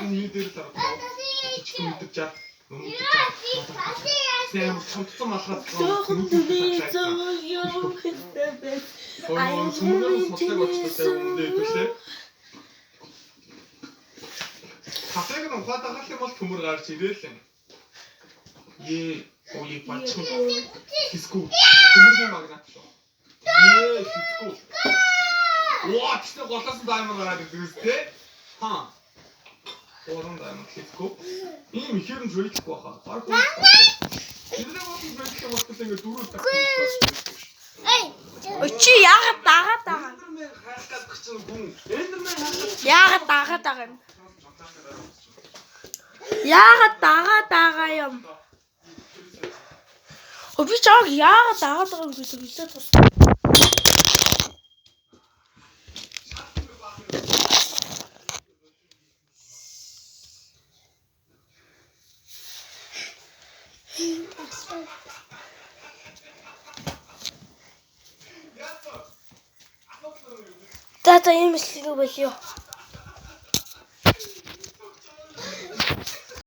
Миний дээр л арга. Чичгэн мэдчихээ. Сэм цомцсон малгай Жоохон дүний юу хэвээр. Ой, сүмгээс моцог болчихсон өмнөдөө идэвчлээ. Хатаг нь ухаатагах юм бол төмөр гарч ирээл. Ой, бачиг. Хиску. Төмөрний магнат шүү. Хиску. Оо, тийм голоос нь даймар гараад ирдэг үстэй. Хаа. Орон даймар хиску. Ийм ихээр нь зөөлөхгүй баха. Баг. Эндээ бол зөөлөх болтол ингэ дөрөв тах. Чи яагаад дагаад байгаа? Эндэрмээ хаах гэдэг чинь хүн. Эндэрмээ хаах. Яагаад дагаад байгаа юм? Яагаад дагаад байгаа юм? Би чааг яагаад дагаад байгаа юм гэсэн хэлээд тус. Тата юм шиг болио.